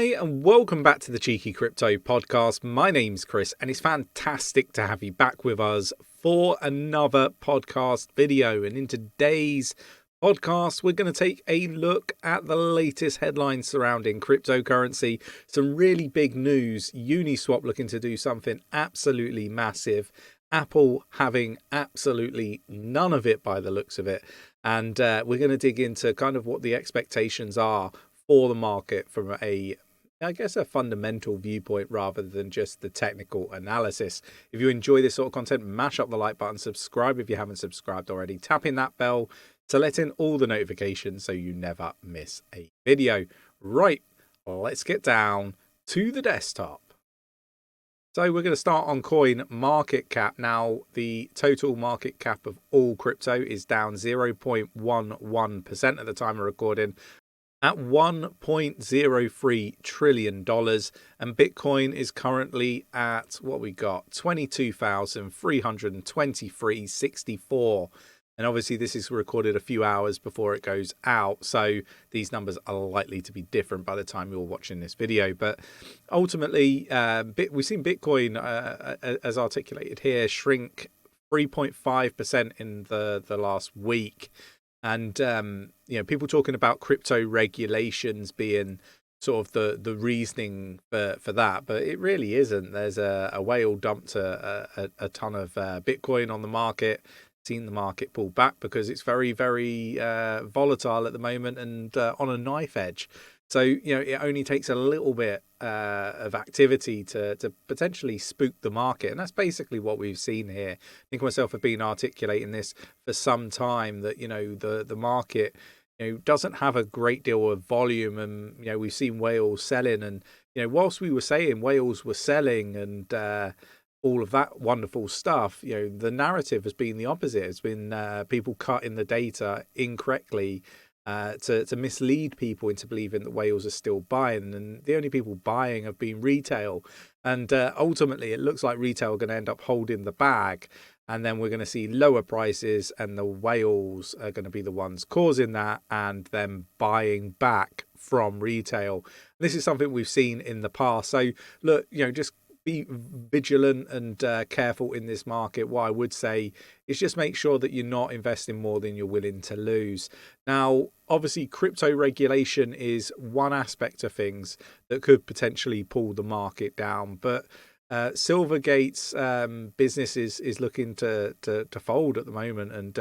Hi, and welcome back to the Cheeky Crypto Podcast. My name's Chris, and it's fantastic to have you back with us for another podcast video. And in today's podcast, we're going to take a look at the latest headlines surrounding cryptocurrency. Some really big news. Uniswap looking to do something absolutely massive. Apple having absolutely none of it by the looks of it. And we're going to dig into kind of what the expectations are for the market from a fundamental viewpoint rather than just the technical analysis. If you enjoy this sort of content, mash up the like button, subscribe if you haven't subscribed already, tap in that bell to let in all the notifications so you never miss a video. Right, let's get down to the desktop. So we're going to start on coin market cap. Now, the total market cap of all crypto is down 0.11% at the time of recording, at $1.03 trillion, and Bitcoin is currently at what we got 22,323.64. And obviously this is recorded a few hours before it goes out, so these numbers are likely to be different by the time you're watching this video. But ultimately, we've seen Bitcoin, as articulated here, shrink 3.5% in the last week. And, people talking about crypto regulations being sort of the reasoning for that, but it really isn't. There's a whale dumped a ton of Bitcoin on the market, seen the market pull back because it's very, very volatile at the moment and on a knife edge. So, it only takes a little bit of activity to potentially spook the market. And that's basically what we've seen here. I think myself have been articulating this for some time that, the market, doesn't have a great deal of volume. And, we've seen whales selling. And, whilst we were saying whales were selling and all of that wonderful stuff, the narrative has been the opposite. It's been people cutting the data incorrectly to mislead people into believing that whales are still buying, and the only people buying have been retail. And ultimately, it looks like retail are going to end up holding the bag, and then we're going to see lower prices, and the whales are going to be the ones causing that, and then buying back from retail. This is something we've seen in the past. So look, just be vigilant and careful in this market. What I would say is just make sure that you're not investing more than you're willing to lose. Now, obviously, crypto regulation is one aspect of things that could potentially pull the market down, but Silvergate's business is looking to fold at the moment, and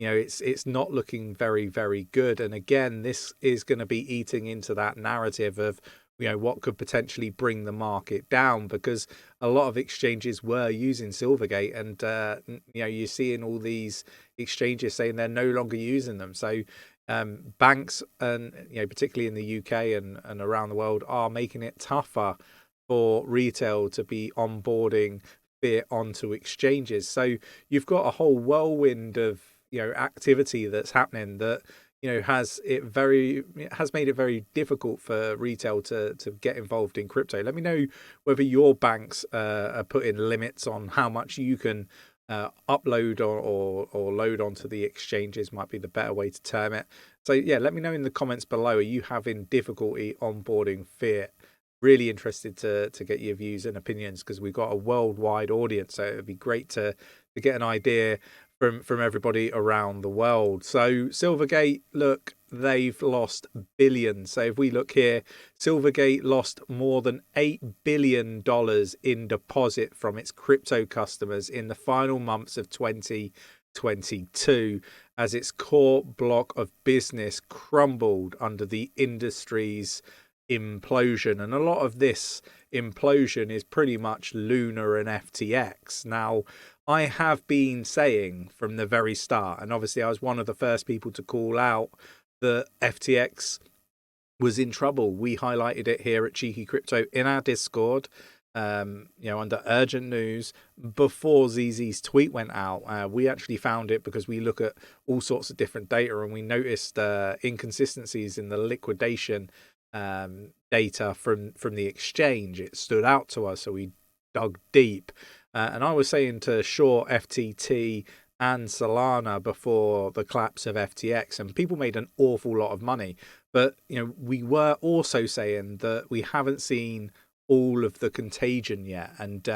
it's not looking very, very good. And again, this is going to be eating into that narrative of what could potentially bring the market down, because a lot of exchanges were using Silvergate, and you're seeing all these exchanges saying they're no longer using them. So banks, and particularly in the UK and around the world, are making it tougher for retail to be onboarding fiat onto exchanges. So you've got a whole whirlwind of activity that's happening that has made it very difficult for retail to get involved in crypto. Let me know whether your banks are putting limits on how much you can upload or load onto the exchanges, might be the better way to term it. So yeah, let me know in the comments below. Are you having difficulty onboarding fiat? Really interested to get your views and opinions, because we've got a worldwide audience, so it'd be great to get an idea from everybody around the world. So Silvergate, look, they've lost billions. So if we look here, Silvergate lost more than $8 billion in deposit from its crypto customers in the final months of 2022 as its core block of business crumbled under the industry's implosion. And a lot of this implosion is pretty much Luna and FTX. Now, I have been saying from the very start, and obviously I was one of the first people to call out that FTX was in trouble. We highlighted it here at Cheeky Crypto in our Discord, under urgent news before ZZ's tweet went out. We actually found it because we look at all sorts of different data, and we noticed inconsistencies in the liquidation data from the exchange. It stood out to us, so we dug deep. And I was saying to short FTT and Solana before the collapse of FTX, and people made an awful lot of money. But we were also saying that we haven't seen all of the contagion yet, and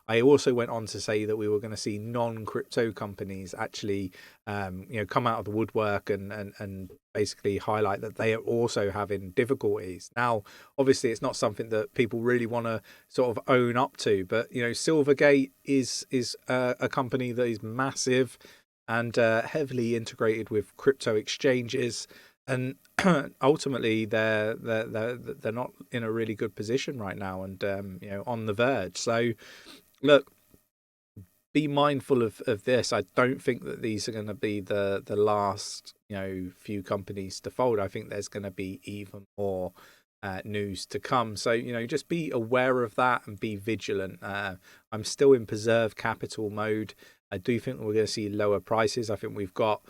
I also went on to say that we were going to see non-crypto companies actually come out of the woodwork and basically highlight that they are also having difficulties. Now obviously it's not something that people really want to sort of own up to, but Silvergate is a company that is massive and heavily integrated with crypto exchanges, and ultimately they're not in a really good position right now, and on the verge. So look, be mindful of this. I don't think that these are going to be the last few companies to fold. I think there's going to be even more news to come. So just be aware of that and be vigilant. I'm still in preserve capital mode. I do think we're going to see lower prices. I think we've got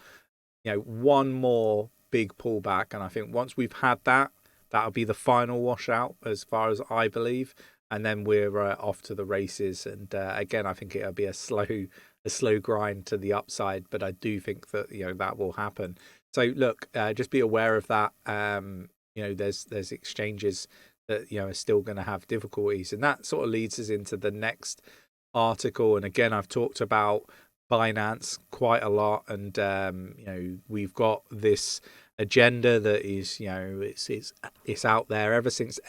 one more big pullback, and I think once we've had that, that'll be the final washout as far as I believe, and then we're off to the races. And again, I think it'll be a slow grind to the upside, but I do think that that will happen. So look, just be aware of that. There's exchanges that are still going to have difficulties, and that sort of leads us into the next article. And again, I've talked about Binance quite a lot, and we've got this agenda that is it's out there ever since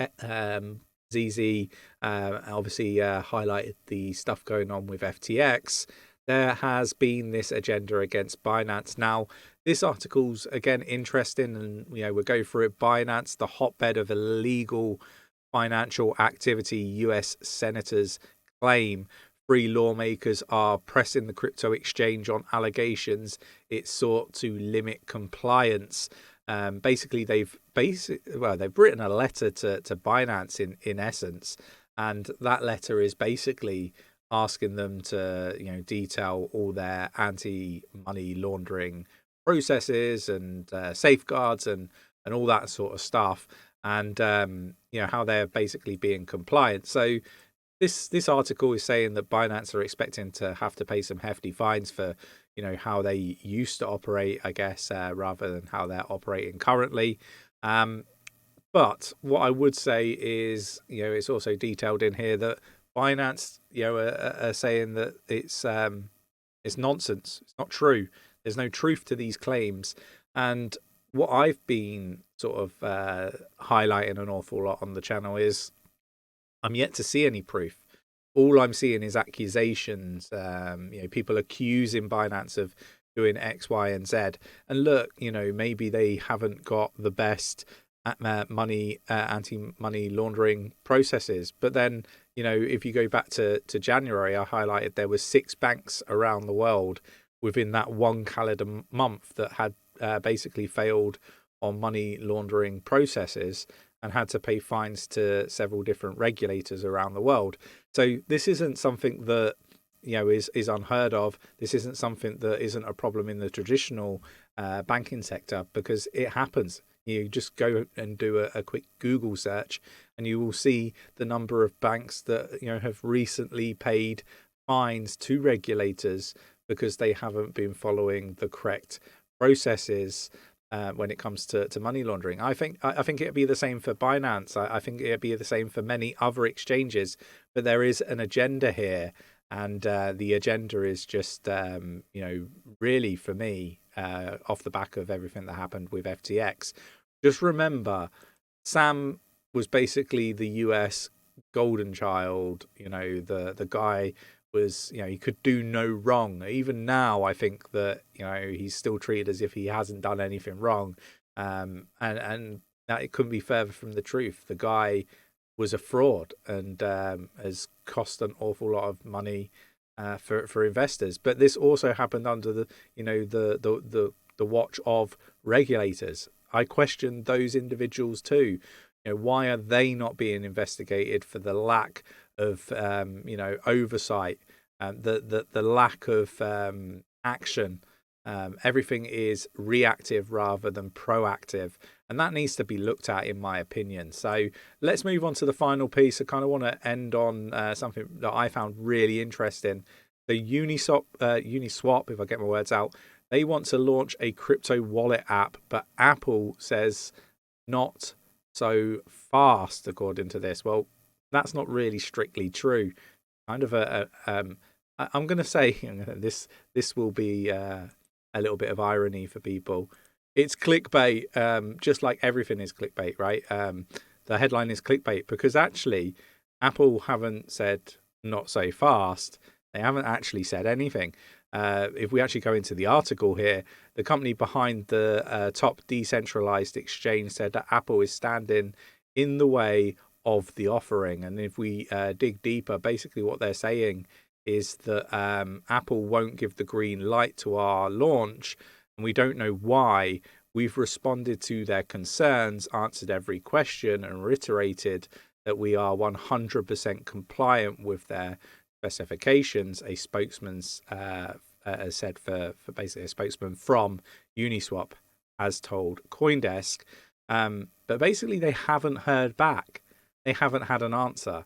ZZ obviously highlighted the stuff going on with FTX. There has been this agenda against Binance. Now this article's again interesting, and we'll go through it. Binance, the hotbed of illegal financial activity, US senators claim. Three lawmakers are pressing the crypto exchange on allegations it sought to limit compliance. Basically, they've written a letter to Binance in essence, and that letter is basically asking them to detail all their anti-money laundering processes and safeguards and all that sort of stuff, and how they're basically being compliant. So this article is saying that Binance are expecting to have to pay some hefty fines for how they used to operate, I guess, rather than how they're operating currently. But what I would say is, it's also detailed in here that Binance, are saying that it's nonsense. It's not true. There's no truth to these claims. And what I've been sort of highlighting an awful lot on the channel is I'm yet to see any proof. All I'm seeing is accusations. People accusing Binance of doing X, Y, and Z. And look, maybe they haven't got the best anti-money laundering processes. But then, if you go back to January, I highlighted there was 6 banks around the world within that one calendar month that had basically failed on money laundering processes and had to pay fines to several different regulators around the world. So this isn't something that is unheard of. This isn't something that isn't a problem in the traditional banking sector, because it happens. You just go and do a quick Google search, and you will see the number of banks that have recently paid fines to regulators because they haven't been following the correct processes when it comes to money laundering. I think it'd be the same for Binance. I think it'd be the same for many other exchanges. But there is an agenda here, and the agenda is just really, for me, off the back of everything that happened with FTX. Just remember, Sam was basically the US golden child. The guy was, he could do no wrong. Even now, I think that he's still treated as if he hasn't done anything wrong, and that it couldn't be further from the truth. The guy was a fraud and has cost an awful lot of money for investors. But this also happened under the watch of regulators. I question those individuals too. Why are they not being investigated for the lack of oversight, the lack of action? Everything is reactive rather than proactive, and that needs to be looked at, in my opinion. So let's move on to the final piece. I kind of want to end on something that I found really interesting. So Uniswap, if I get my words out, they want to launch a crypto wallet app, but Apple says not so fast, according to this. Well, that's not really strictly true. Kind of I'm going to say this will be a little bit of irony for people. It's clickbait, just like everything is clickbait, right? The headline is clickbait because actually Apple haven't said not so fast. They haven't actually said anything. If we actually go into the article here, the company behind the top decentralized exchange said that Apple is standing in the way of the offering. And if we dig deeper, basically what they're saying is that Apple won't give the green light to our launch, and we don't know why. We've responded to their concerns, answered every question, and reiterated that we are 100% compliant with their specifications, a spokesman said for basically a spokesman from Uniswap has told CoinDesk. But basically they haven't heard back. They haven't had an answer.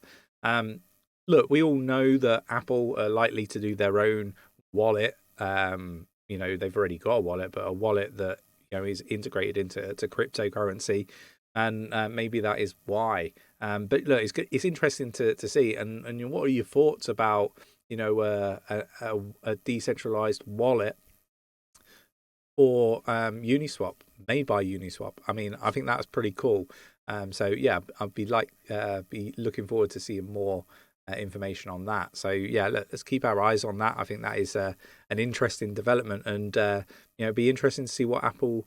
Look, we all know that Apple are likely to do their own wallet. They've already got a wallet, but a wallet that is integrated into cryptocurrency, and maybe that is why. But look, it's interesting to see. And what are your thoughts about a decentralized wallet or Uniswap, made by Uniswap? I mean, I think that's pretty cool. So yeah, I'd be looking forward to seeing more information on that. So yeah, let's keep our eyes on that. I think that is an interesting development, and be interesting to see what Apple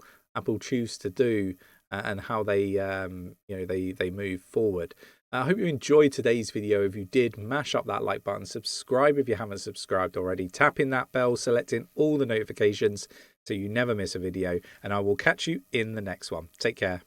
choose to do and how they they move forward. I hope you enjoyed today's video. If you did, mash up that like button, subscribe if you haven't subscribed already, tap in that bell, selecting all the notifications so you never miss a video, and I will catch you in the next one. Take care.